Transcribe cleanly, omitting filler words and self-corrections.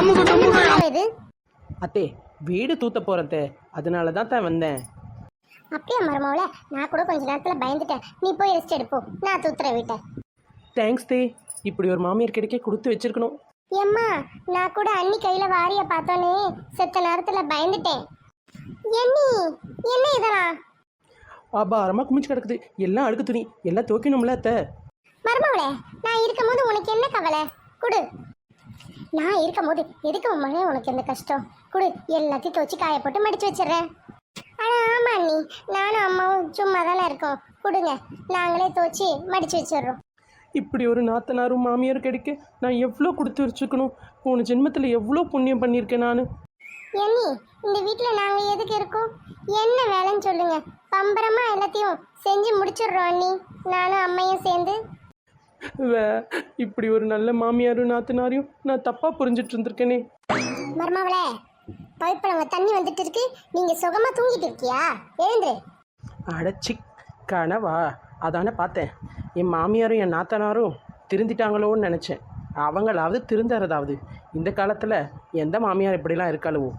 இது அத்தே வீடு தூத்த போறதே, அதனால தான் வந்தேன். அப்படியே மருமவள, நான் கூட கொஞ்ச நேரத்துல பயந்துட்டேன். நீ போய் ரெஸ்ட் எடுப்போ, நான் தூத்துறேன் வீட்டை. தேங்க்ஸ் தே, இப்படி ஒரு மாமியார் கிடைக்க கொடுத்து வச்சிருக்கணும். ஏம்மா, நான் கூட அண்ணி கையில வாரிய பார்த்தோன்னே செத்த நேரத்துல பயந்துட்டேன். எண்ணி என்ன இதெல்லாம்? அபாரமா குமிச்சு கிடக்குது, எல்லாம் அழுக்கு துணி, எல்லாம் துவைக்கணும்ல அத்தை. மருமவளே, நான் இருக்கும்போது உனக்கு என்ன கவலை? குடு. நான் இருக்கும்போது எதுக்கு மழை உனக்கு எந்த கஷ்டம்? குடு, எல்லாத்தையும் துவச்சி காய போட்டு மடிச்சு வச்சிடுறேன். ஆனா ஆமா அண்ணி, நானும் அம்மாவும் சும்மா தானே இருக்கோம். கொடுங்க, நாங்களே துவச்சி மடிச்சு வச்சிடுறோம். இப்படி ஒரு நாத்தனாரும் மாமியார் கிடைக்க நான் எவ்வளோ கொடுத்து வச்சுக்கணும். போன ஜென்மத்தில் எவ்வளோ புண்ணியம் பண்ணியிருக்கேன் நான். எண்ணி, இந்த வீட்டில் நாங்கள் எதுக்கு இருக்கோம்? என்ன வேலைன்னு சொல்லுங்க, பம்பரமா எல்லாத்தையும் செஞ்சு முடிச்சிடுறோம் அண்ணி, நானும் அம்மையும் சேர்ந்து. இப்படி ஒரு நல்ல மாமியாரும் நாத்தனாரையும் நான் தப்பா புரிஞ்சிட்டு இருந்திருக்கேனே. மருமவளே, பைப்பில் தண்ணி வந்துட்டு இருக்கு, நீங்க சுகமா தூங்கிட்டு இருக்கியா? எழுந்துரு. அடச்சி கனவா? அதானே பார்த்தேன். என் மாமியாரும் என் நாத்தனாரும் திருந்திட்டாங்களோன்னு நினச்சேன். அவங்களாவது திருந்தறதாவது. இந்த காலத்தில் எந்த மாமியார் இப்படிலாம் இருக்காளவோ?